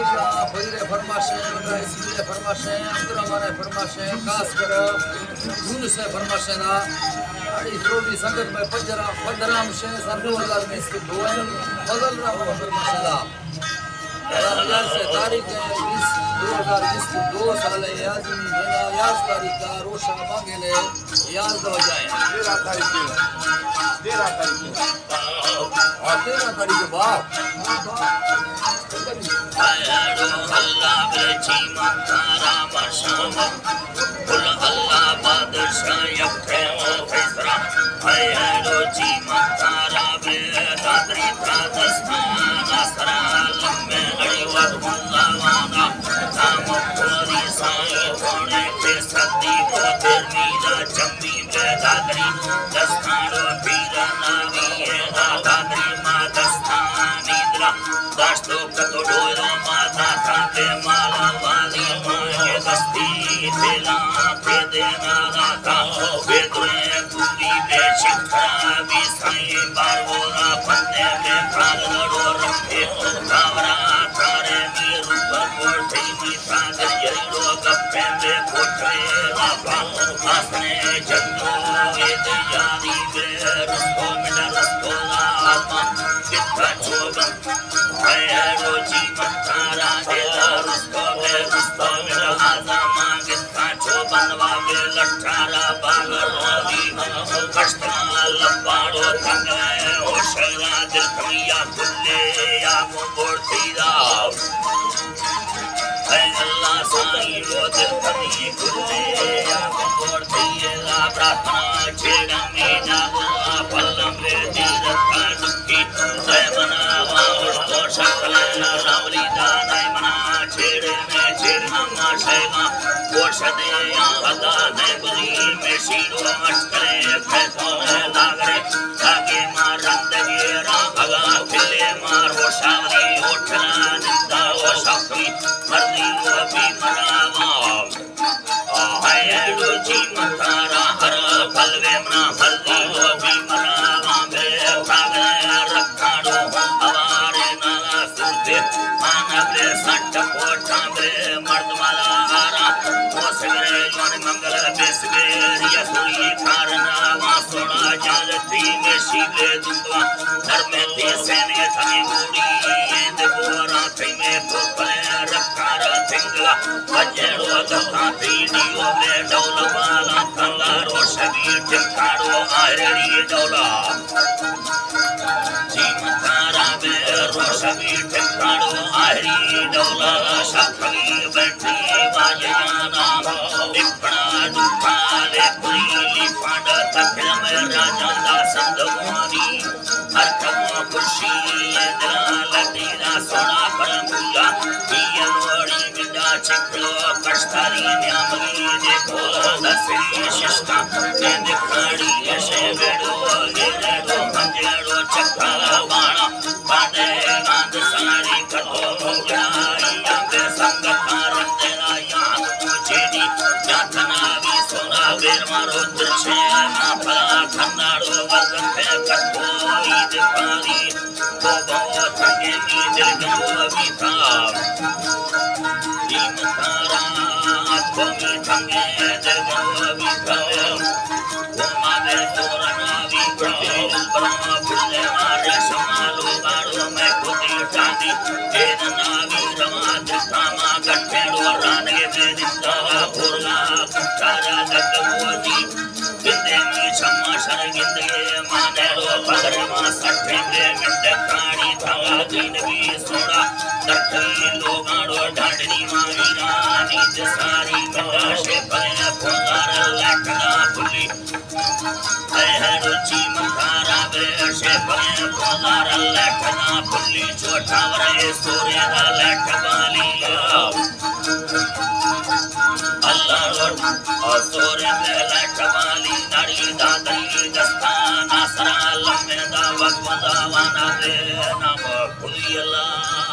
फजरे फरमाशे इसलिए फरमाशे अब्दुर्रहमान फरमाशे खास कर खून से फरमाशे ना अड़ी थोड़ी संगत में पंजराम शे सरकार में इसके दो है फजल राम फरमाशे दा यार से तारीख 20 को 2 साल याज़मी मेरा याज तारीख का रोशा मांगे ने याज दो जाए 13 तारीख बाप आयाडो अल्लाह बेची मंतारा मशाम कुल अल्लाह बादशाह यफ्रे फैसरा आयाडो जी मंतारा बे दादरी प्रादस्तान असरा लम्बे अड़ी वदुल्ला वाना नाम पूरी साई थोड़े पे सदी को तेरमीला जम्मी बे दादरी दस्तानो पीरा नावी है दादरी मा दस्तानी द्रा दास्तो कतोडोरो माता थाते माला वाली माये दस्ती तेला ते देना राता बेदुए पूरी बेचित्रा बिसाई बारवोरा पन्ने में खागड़ो रखे कावरा तारे मीरू बकोटे की सागर यरो गप्पे में कोठे लापा आसने जन्नो वेद यारी बेरस्तो मिडरस्तो लापा कितना चोगम आयाडो जी मंतारा देला रुस्तो मेरा आज़मा कितना चोबनवा के लट्ठारा बागर वाली कष्टा लंबाड़ो तंगे ओशरा दिल कमिया कुल्ले या मुंबोर्ती राव अल्लाह साईं वो दिल कमी कुल्ले या मुंबोर्ती ला प्रार्थना छेड़ा मीना वो पल्लम रे दीर का दुखी मना वाउस्तो शकले रामली दानाय मना छेड़े में छेड़ना माशेगा कोशदे या अदा ने बुली में शीरो मस्करे फैसो लागरे आगे मार रंदगे राम भगा खिले मार वो शावरी उठना निंदा वो शक्ति मरनी वो भी मरावा आयाडो जी मंतारा हर फलवे मना फलदी वो भी मरावा बे भागने रखाड़ो हवारे नाला सुनते मानवरे सट्ट कोठा बे मर्दमाला आरा वो सगरे योन मंगल बेसगे यसुई कारना वासोड़ा जानती में शीले दुंदवा धर्मे ते सेने थमी बूढ़ी एंद बोरा थी में पुपले रखारा थिंगला बजेड़ो दत्ता पीडियो में डौला वाला तंगारो शबीर टिकाड़ो आयरी डौला जी मंतारा में रोशबी टिकाड़ो आयरी डौला शक्ति बैठी बाजना इपड़ा दुखाले पुरीली पांडा तखिल में राजा दा संदवानी हर कमो खुशी इंद्रा लतीरा सोना परमुला ये लोड़ी बिंदा चिकलो कष्टारी न्यामगी देखो दसरी शिष्टा नेंद खाड़ी यशे बेड़ो गिरे दो मंजेड़ो चक्का बाणा बाटे नांद सारी कतो मुंजाई आंबे संगता रंदेला याद मुझेनी यातना भी सोना बेर मारो दृश्य माफला खन्नाड़ो वजन कतो ईद पारी तो बहुत थके मी दिल गो बीता मंतारा आत्मी थंगे दिल गो बीता वो मावे तोरना भी प्रभु ब्रह्म फुले मारे समालो गाड़ो मैं खुदी चांदी वेदना भी रमा दिखामा गठेड़ो रानगे बेदिता भोरला कुचारा जगवती बिंदे मी छम्मा शर गिंदे मानेड़ो पगरे मा सट्ठे में मिंडे काड़ी थावा दीन भी सोड़ा दर्दी लोगाड़ो ढांडनी मारी रानी जसारी कलाशे पने फुलार लटना फुली हरो जी मंतारा बेशे पने फुलार लटना फुली छोटा वरे सूर्य दा लट वाली अल्लाह सूर्य में लट वाली नड़ी दादरी दस्ताना सरा लम्बे दा वगवदा वाना बे नाम फुली अल्लाह